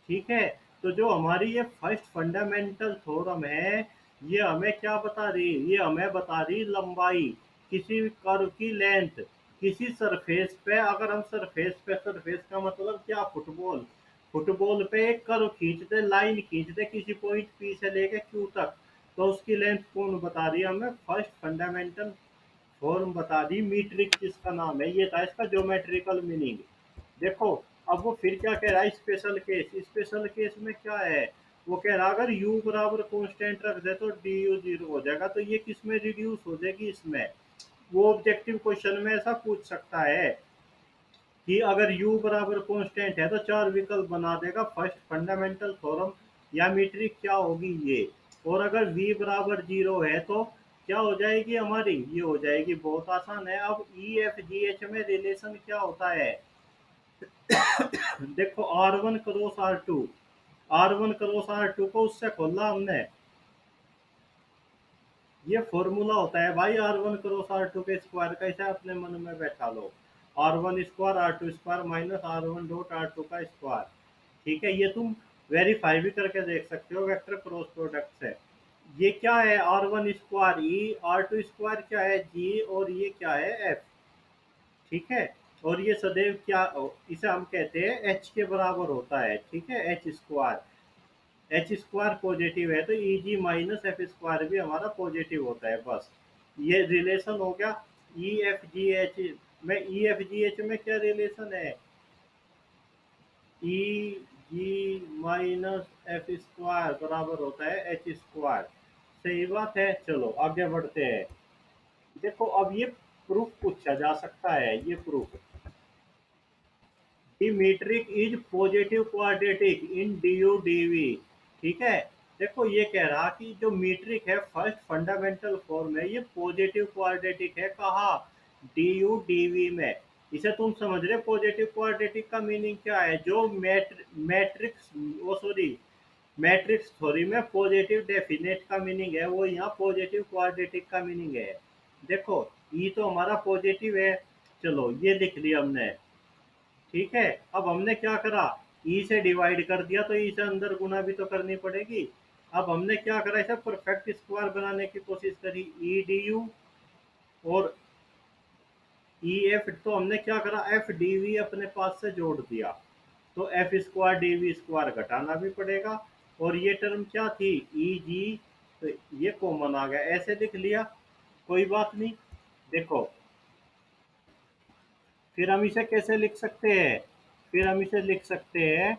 ठीक है, तो जो हमारी ये फर्स्ट फंडामेंटल थ्योरम है, ये हमें क्या बता रही, ये हमें बता रही लंबाई किसी कर्व की लेंथ किसी सरफेस पे। अगर हम सरफेस पे, सरफेस का मतलब क्या, फुटबॉल, फुटबॉल पे एक कर्व खींच दे, लाइन खींच दे किसी पॉइंट पी से लेके क्यू तक, तो उसकी लेंथ कौन बता रही है हमें, फर्स्ट फंडामेंटल फॉर्म बता दी। मीट्रिक जिसका नाम है, ये था इसका ज्योमेट्रिकल मीनिंग। देखो अब वो फिर क्या कह रहा है, स्पेशल केस, स्पेशल केस में क्या है, वो कह रहा अगर u बराबर कांस्टेंट रख दे तो डी यू जीरो हो जाएगा, तो ये किस में रिड्यूस हो जाएगी, इसमें। वो ऑब्जेक्टिव क्वेश्चन में ऐसा पूछ सकता है कि अगर u बराबर कांस्टेंट है तो चार विकल्प बना देगा, फर्स्ट फंडामेंटल थ्योरम या मीट्रिक क्या होगी ये। और अगर v बराबर जीरो है तो क्या हो जाएगी हमारी, ये हो जाएगी, बहुत आसान है। अब ई एफ जी एच में रिलेशन क्या होता है, देखो R one cross R two, R1 cross R2 को उससे खोला हमने। ये फॉर्मूला होता है भाई R1 क्रॉस R2 के स्क्वायर का, इसे अपने मन में बैठा लो। R1 square R2 square minus R1 dot R2 का स्क्वायर। ठीक है, ये तुम वेरीफाई भी करके देख सकते हो वेक्टर क्रॉस प्रोडक्ट से। ये क्या है, R1 स्क्वायर ई, R2 स्क्वायर क्या है जी, और ये क्या है एफ। ठीक है, और ये सदैव क्या, इसे हम कहते हैं एच के बराबर होता है। ठीक है, H square, H square positive है तो ई जी माइनस एफ स्क्वायर भी हमारा पॉजिटिव होता है। बस ये रिलेशन हो गया। ई एफ जी एच में, ई एफ जी एच में क्या रिलेशन है, ई जी माइनस एफ स्क्वायर बराबर होता है एच स्क्वायर। सही बात है, चलो आगे बढ़ते हैं। देखो अब ये प्रूफ पूछा जा सकता है, ये proof, the metric is positive quadratic in d U D v. ठीक है, देखो ये कह रहा कि जो मीट्रिक है फर्स्ट फंडामेंटल फॉर्म है, ये पॉजिटिव क्वाड्रेटिक है कहाँ, डी यू डी वी में। इसे तुम समझ रहे पॉजिटिव क्वाड्रेटिक का मीनिंग क्या है, जो मैट्रिक्स, वो सॉरी, मैट्रिक्स थ्योरी में पॉजिटिव डेफिनेट का मीनिंग है, वो यहाँ पॉजिटिव क्वाड्रेटिक का मीनिंग है। देखो ई तो हमारा पॉजिटिव है, चलो ये लिख लिया हमने। ठीक है, अब हमने क्या करा, ई से डिवाइड कर दिया तो ई से अंदर गुना भी तो करनी पड़ेगी। अब हमने क्या करा, इसे परफेक्ट स्क्वायर बनाने की कोशिश करी, ई डी यू और ई एफ, तो हमने क्या करा, एफ डी वी अपने पास से जोड़ दिया, तो F square d we square घटाना भी पड़ेगा। और ये टर्म क्या थी, ई जी, तो ये कॉमन आ गया, ऐसे लिख लिया, कोई बात नहीं। देखो फिर हम इसे कैसे लिख सकते हैं, फिर हम इसे लिख सकते हैं,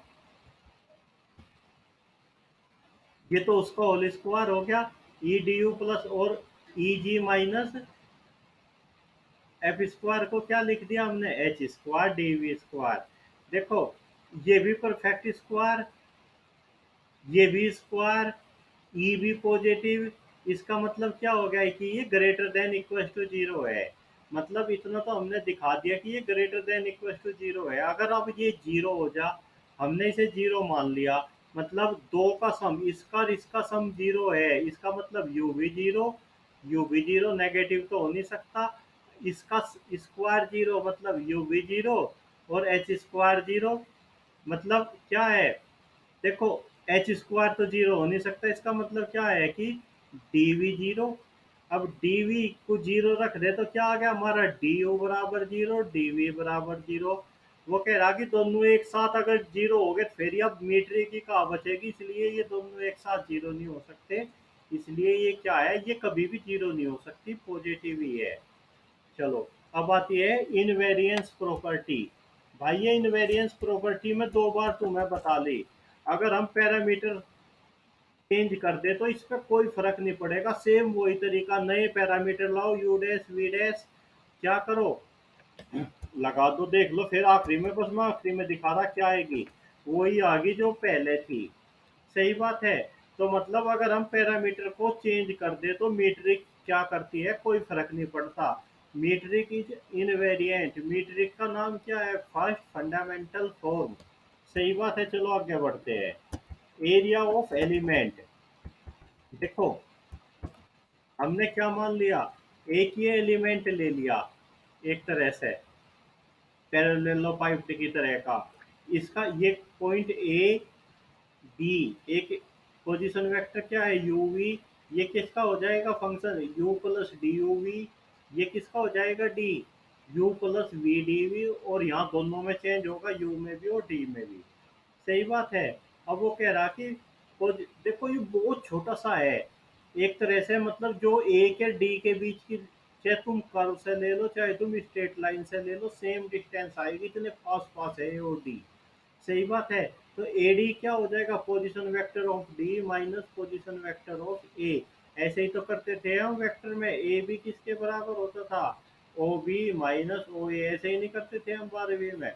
ये तो उसका होल स्क्वायर हो गया, ई डी यू प्लस और E G minus F square को क्या लिख दिया हमने, H square d we square. देखो ये भी परफेक्ट स्क्वायर, ये भी स्क्वायर, ई भी पॉजिटिव, इसका मतलब क्या हो गया कि ये greater than equal to zero है। मतलब इतना तो हमने दिखा दिया कि ये greater than equal to zero है। अगर अब ये जीरो हो जा, हमने इसे जीरो मान लिया, मतलब दो का सम, इसका और इसका सम जीरो है, इसका मतलब यू भी जीरो, यू भी जीरो, नेगेटिव तो हो नहीं सकता। इसका स्क्वायर जीरो मतलब यू भी जीरो, और एच स्क्वायर जीरो, मतलब क्या है, देखो एच स्क्वायर तो जीरो हो नहीं सकता, इसका मतलब क्या है कि डीवी जीरो। अब डीवी को जीरो रख दे तो क्या आ गया हमारा, डी यू बराबर जीरो, डीवी बराबर जीरो। वो कह रहा कि दोनों एक साथ अगर जीरो हो गए फिर अब मीट्रिक की कहाँ बचेगी, इसलिए ये दोनों एक साथ जीरो नहीं हो सकते। इसलिए ये क्या है, ये कभी भी जीरो नहीं हो सकती, पॉजिटिव ही है। चलो अब आती है इनवेरियंस प्रॉपर्टी। भाई ये इनवेरियंस प्रॉपर्टी में दो बार तुम्हें बता ली, अगर हम पैरामीटर चेंज कर दे तो इस पर कोई फर्क नहीं पड़ेगा, सेम वही तरीका, नए पैरामीटर लाओ, यू डैश वी डैश, क्या करो, लगा दो, देख लो, फिर आखिरी में, बस मैं आखिरी में दिखा रहा क्या आएगी, वही आ गई जो पहले थी। सही बात है, तो मतलब अगर हम पैरामीटर को चेंज कर दे तो मीट्रिक क्या करती है, कोई फर्क नहीं पड़ता। मीट्रिक इज इनवेरिएंट, मीट्रिक का नाम क्या है, फर्स्ट फंडामेंटल फॉर्म। सही बात है, चलो आगे बढ़ते हैं। एरिया ऑफ एलिमेंट, देखो हमने क्या मान लिया, एक ही एलिमेंट ले लिया, एक तरह से पैरेललोपाइड की तरह का, इसका ये पॉइंट ए बी, एक पोजीशन वेक्टर क्या है यू वी, ये किसका हो जाएगा function u plus d u v, ये किसका हो जाएगा d, u plus v d v, और यहाँ दोनों में चेंज होगा, यू में भी और डी में भी। सही बात है। अब वो कह रहा कि देखो ये बहुत छोटा सा है, एक तरह से, मतलब जो ए के डी के बीच की, चाहे तुम कर्व से ले लो चाहे तुम स्ट्रेट लाइन से ले लो, सेम डिस्टेंस आएगी, इतने पास पास है ए और डी। सही बात है, तो ए डी क्या हो जाएगा, position vector of D minus position vector of A. ऐसे ही तो करते थे हम वेक्टर में, ए बी किसके बराबर होता था, ओ बी माइनस ओ ए, ऐसे ही नहीं करते थे हम 12वीं में।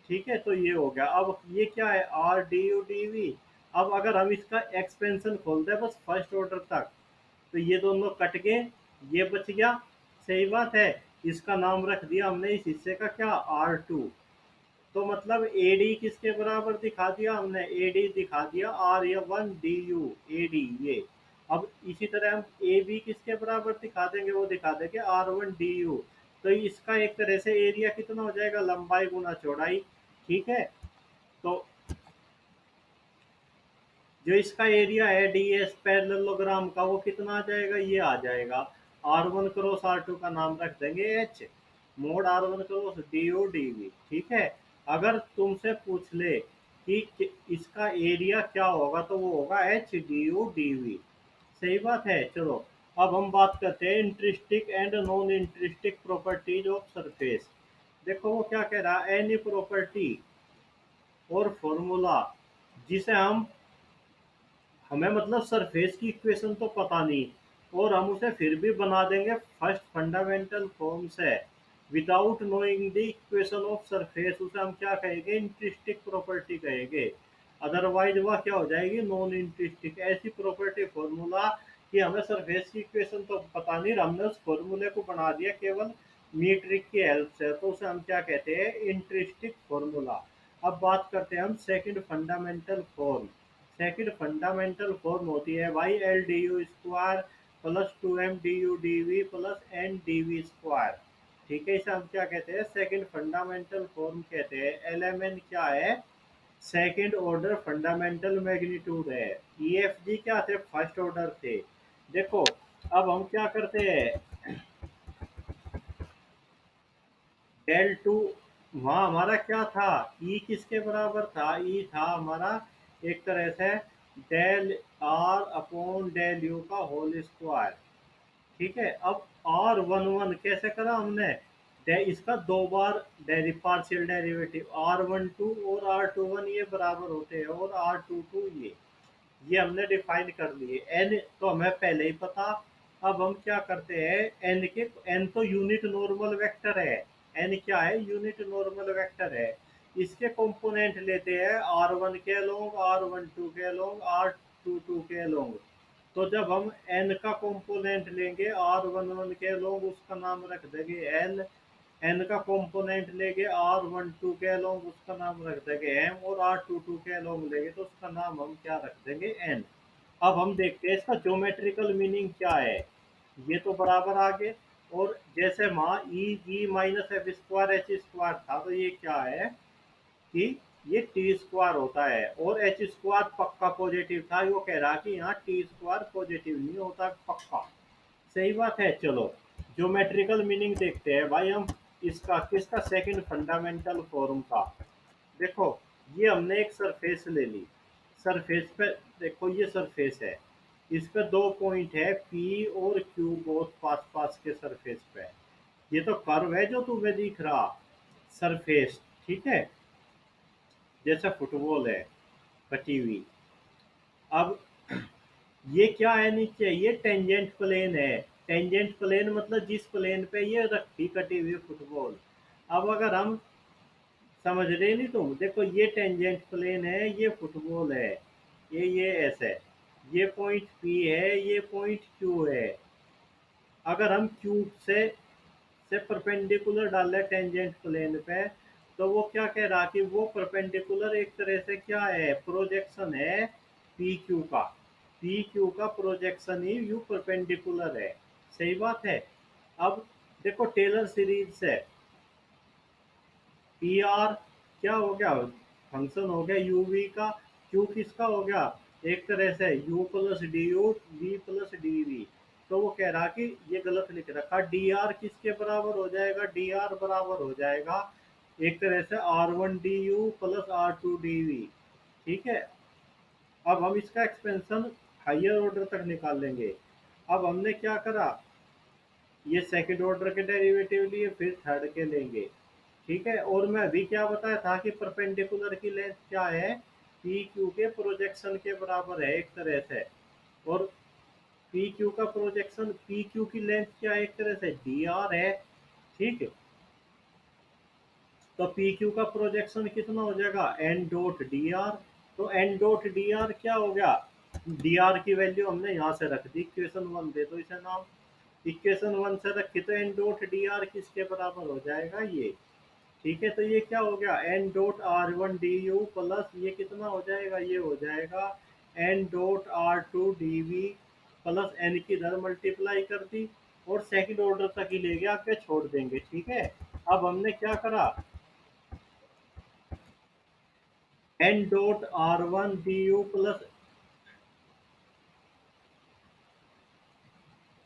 ठीक है, तो ये हो गया। अब ये क्या है, R d U D v. अब अगर हम इसका एक्सपेंशन खोल दें बस फर्स्ट ऑर्डर तक, तो ये दोनों कट गए, ये बच गया। सही बात है, इसका नाम रख दिया हमने इस हिस्से का क्या, आर टू। तो मतलब एडी किसके बराबर दिखा दिया हमने, एडी दिखा दिया आर या वन डी यू, एडी ये। अब इसी तरह हम ए बी किसके बराबर दिखा देंगे, वो दिखा देंगे आर वन डी यू। तो इसका एक तरह से एरिया कितना हो जाएगा, लंबाई गुना चौड़ाई। ठीक है, तो जो इसका एरिया है डी एस पैरेललोग्राम का, वो कितना आ जाएगा, ये आ जाएगा R one cross R two का नाम रख देंगे H, mod R one cross d O D v. ठीक है, अगर तुमसे पूछ ले कि इसका एरिया क्या होगा, तो वो होगा H D O D V. सही बात है। चलो अब हम बात करते हैं intrinsic and non intrinsic properties of surface. देखो वो क्या कह रहा है, एनी प्रॉपर्टी और फॉर्मूला जिसे हमें मतलब सरफेस की इक्वेशन तो पता नहीं, और हम उसे फिर भी बना देंगे फर्स्ट फंडामेंटल फॉर्म से without knowing the equation of surface, उसे हम क्या कहेंगे, इंटरिस्टिक प्रॉपर्टी कहेंगे। अदरवाइज वह क्या हो जाएगी, नॉन इंटरिस्टिक। ऐसी प्रॉपर्टी फॉर्मूला कि हमें सरफेस की इक्वेशन तो पता नहीं, हमने उस फॉर्मूले को बना दिया केवल मीट्रिक की हेल्प से, तो उसे हम क्या कहते हैं, इंटरिस्टिक फॉर्मूला। अब बात करते हैं हम second fundamental form. Second fundamental form होती है Y L d you square plus two M d U D we plus N d we square. ठीक है, इसे हम क्या कहते हैं, सेकंड फंडामेंटल फॉर्म कहते हैं। एल एम एन क्या है, सेकंड ऑर्डर फंडामेंटल मैग्नीट्यूड है। ई एफ जी क्या थे, फर्स्ट ऑर्डर थे। देखो अब हम क्या करते हैं, डेल टू, वहाँ हमारा क्या था, ई किसके बराबर था, ई था हमारा एक तरह से del R upon del u का होल स्क्वायर। ठीक है, अब आर वन वन कैसे करा हमने, इसका दो बार partial derivative R one two और आर टू वन ये बराबर होते हैं, और आर टू टू ये हमने डिफाइन कर लिए। एन तो हमें पहले ही पता। अब हम क्या करते हैं, एन के, एन तो यूनिट नॉर्मल वेक्टर है, एन क्या है, यूनिट नॉर्मल वेक्टर है। इसके कंपोनेंट लेते हैं आर वन के लोग, आर वन टू के लोग, आर टू टू के लोग। तो जब हम एन का कंपोनेंट लेंगे आर वन वन के लोग, उसका नाम रख देंगे एल। एन का कंपोनेंट लेंगे आर वन टू के लॉन्ग, उसका नाम रख देंगे एम। और आर टू टू के लॉन्ग लेंगे तो उसका नाम हम क्या रख देंगे, एन। अब हम देखते हैं इसका ज्योमेट्रिकल मीनिंग क्या है। ये तो बराबर आगे, और जैसे माँ E G minus F square H square था, तो ये क्या है कि ये टी स्क्वायर होता है, और एच स्क्वायर पक्का पॉजिटिव था, वो कह रहा कि यहाँ टी स्क्वायर पॉजिटिव नहीं होता पक्का। सही बात है। चलो ज्योमेट्रिकल मीनिंग देखते हैं भाई हम इसका, किसका, सेकंड फंडामेंटल फॉर्म का। देखो ये हमने एक सरफेस ले ली, सरफेस पे देखो ये सरफेस है, इस पे दो पॉइंट है पी और क्यू, बहुत पास पास के सरफेस पे। ये तो कर्व है जो तुम्हें दिख रहा, सरफेस। ठीक है, जैसे फुटबॉल है कटी हुई। अब ये क्या है नीचे, ये टेंजेंट प्लेन है। टेंजेंट प्लेन मतलब जिस प्लेन पे ये रखी कटी हुई फुटबॉल। अब अगर हम, समझ रहे नहीं तुम, देखो ये टेंजेंट प्लेन है, ये फुटबॉल है, ये ऐसे, ये पॉइंट पी है, ये पॉइंट क्यू है। अगर हम क्यू से परपेंडिकुलर डाले टेंजेंट प्लेन पे, तो वो क्या कह रहा कि वो परपेंडिकुलर एक तरह से क्या है, प्रोजेक्शन है पी क्यू का। पी क्यू का प्रोजेक्शन ही यू परपेंडिकुलर है। सही बात है। अब देखो टेलर सीरीज से पी आर क्या हो गया, फंक्शन हो गया यू वी का, क्यू किसका हो गया, एक तरह से u plus d u v plus d v. तो वो कह रहा कि ये गलत लिख रखा, डी आर किसके बराबर हो जाएगा, डी आर बराबर हो जाएगा एक तरह से R one D u plus R two D v. ठीक है, अब हम इसका एक्सपेंशन हायर ऑर्डर तक निकाल लेंगे। अब हमने क्या करा, ये सेकंड ऑर्डर के डेरिवेटिव लिए, फिर थर्ड के लेंगे। ठीक है, और मैं अभी क्या बताया था कि परपेंडिकुलर की लेंथ क्या है, पी क्यू के प्रोजेक्शन के बराबर है एक तरह से। और पी क्यू का प्रोजेक्शन, पी क्यू की लेंथ क्या है, एक तरह से डी आर है। ठीक है, तो पी क्यू का प्रोजेक्शन कितना हो जाएगा, एन डॉट डी आर। तो एन डॉट डी आर क्या हो गया, डी आर की वैल्यू हमने यहाँ से रख दी, इक्वेशन वन दे दो इसे नाम। इक्वेशन वन से रखी तो एन डॉट डी आर किसके बराबर हो जाएगा, ये ठीक है, तो ये क्या हो गया, N dot R one D u plus ये कितना हो जाएगा, ये हो जाएगा N dot R two D we plus N की इधर मल्टीप्लाई कर दी और सेकंड ऑर्डर तक ही ले गया, आगे छोड़ देंगे। ठीक है, अब हमने क्या करा, N dot R one D u plus,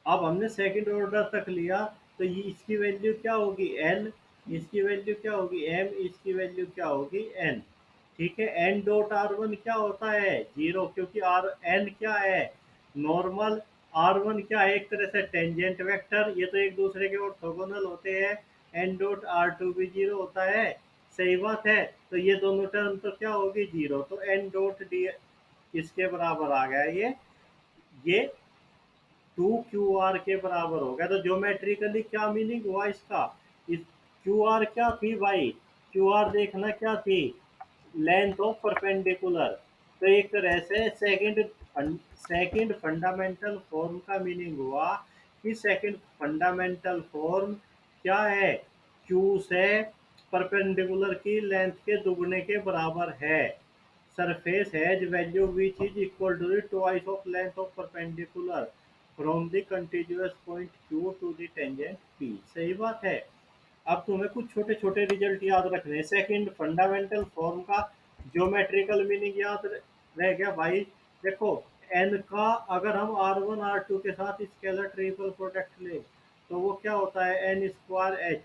अब हमने सेकंड ऑर्डर तक लिया, तो ये इसकी वैल्यू क्या होगी एन, इसकी वैल्यू क्या होगी एम, इसकी वैल्यू क्या होगी एन। ठीक है, एन डॉट आर वन क्या होता है जीरो, क्योंकि आर एन क्या है नॉर्मल, आर वन क्या है एक तरह से टेंजेंट वेक्टर, ये तो एक दूसरे के ऑर्थोगोनल होते हैं। एन डॉट आर टू भी जीरो होता है, सही बात है, तो ये दोनों टर्म तो क्या होगी जीरो, तो एन डॉट डी इसके बराबर आ गया ये 2QR के बराबर हो गया। तो ज्योमेट्रिकली क्या मीनिंग हुआ इसका, इस QR क्या थी भाई, QR देखना क्या थी, लेंथ ऑफ परपेंडिकुलर। तो एक तरह से सेकंड फंडामेंटल फॉर्म का मीनिंग हुआ कि सेकंड फंडामेंटल फॉर्म क्या है, Q से परपेंडिकुलर की लेंथ के दुगने के बराबर है। Surface has value which is equal to the twice of length of perpendicular from the continuous point Q to the tangent P। सही बात है। अब तुम्हें कुछ छोटे छोटे रिजल्ट याद रखने हैं। सेकंड फंडामेंटल फॉर्म का ज्योमेट्रिकल मीनिंग याद रह गया भाई। देखो, एन का अगर हम आर वन आर टू के साथ स्केलर ट्रिपल प्रोडक्ट ले तो वो क्या होता है एन स्क्वायर एच,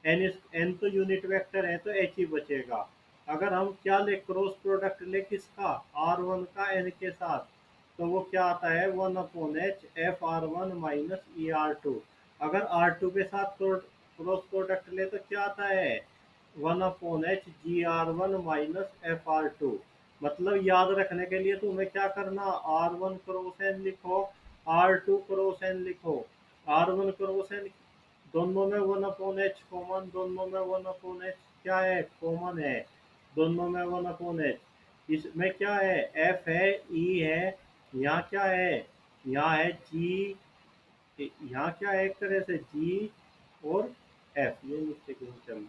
एन तो यूनिट वेक्टर है तो एच ही बचेगा। अगर हम क्या ले क्रॉस प्रोडक्ट ले किसका, आर वन का एन के साथ, तो वो क्या आता है one upon H F R one minus E R two. अगर आर टू के साथ क्रॉस प्रोडक्ट ले तो क्या आता है one upon H G R one minus F R two. मतलब याद रखने के लिए तुम्हें क्या करना, आर वन क्रॉस एन लिखो, आर टू क्रॉस एन लिखो। आर वन क्रॉस एन दोनों में वन अपॉन एच कॉमन, दोनों में वन अपॉन एच क्या है कॉमन है, दोनों में वन अपॉन एच। इसमें क्या है एफ है ई है, यहाँ क्या है, यहाँ है जी, यहाँ क्या है एक तरह से जी और एफ, ये नीचे कहीं चल,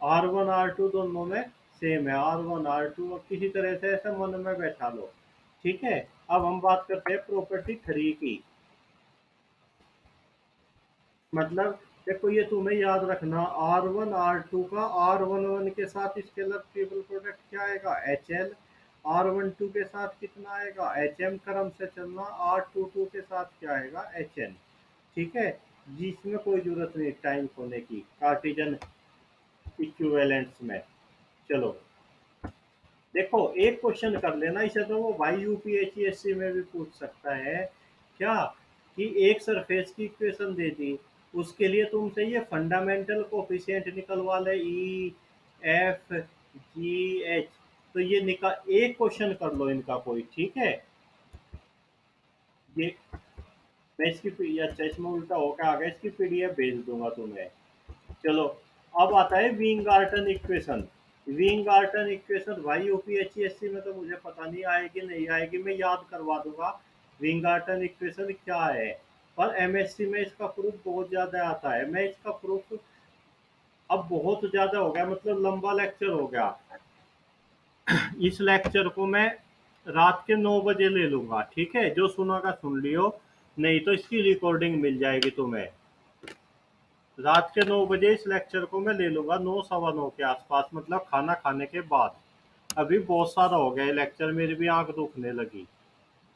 आर वन आर टू दोनों में सेम है, आर वन आर टू, अब किसी तरह से ऐसे मन में बैठा लो। ठीक है, अब हम बात करते हैं प्रॉपर्टी थ्री की। मतलब देखो ये तुम्हें याद रखना, आर वन आर टू का आर वन वन के साथ स्केलर ट्रिपल प्रोडक्ट क्या आएगा H L, R one two के साथ कितना आएगा एच एम, क्रम से चलना, आर टू टू के साथ क्या आएगा एच एन। ठीक है, जिसमें कोई जरूरत नहीं टाइम खोने की कार्टिजन इक्विवेलेंट्स में। चलो देखो एक क्वेश्चन कर लेना इसे, तो वो भाई यूपीएससी में भी पूछ सकता है क्या, कि एक सरफेस की इक्वेशन दे दी, उसके लिए तुमसे ये फंडामेंटल कोफिशिएंट निकलवा ले ई एफ जी एच। तो ये निकाल, एक क्वेश्चन कर लो इनका कोई। ठीक है, ये मैं इसकी अच्छा इसमें उल्टा होकर आ गया, इसकी पीडीएफ भेज दूंगा तुम्हें। चलो अब आता है विंगार्टन इक्वेशन। विंगार्टन इक्वेशन भाई यूपीएससी में तो मुझे पता नहीं आएगी नहीं आएगी, मैं याद करवा दूंगा विंगार्टन इक्वेशन क्या है। पर एमएससी में इसका प्रूफ बहुत ज्यादा आता है, मैं इसका प्रूफ अब बहुत ज्यादा हो गया, मतलब लंबा लेक्चर हो गया। इस लेक्चर को मैं रात के 9 बजे ले लूंगा। ठीक है, जो सुना का सुन लियो, नहीं तो इसकी रिकॉर्डिंग मिल जाएगी तुम्हें। रात के 9 बजे इस लेक्चर को मैं ले लूंगा, 9 सवा 9 के आसपास, मतलब खाना खाने के बाद। अभी बहुत सारा हो गया लेक्चर, मेरी भी आंख दुखने लगी।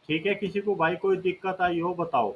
ठीक है, किसी को भाई कोई दिक्कत आई हो बताओ।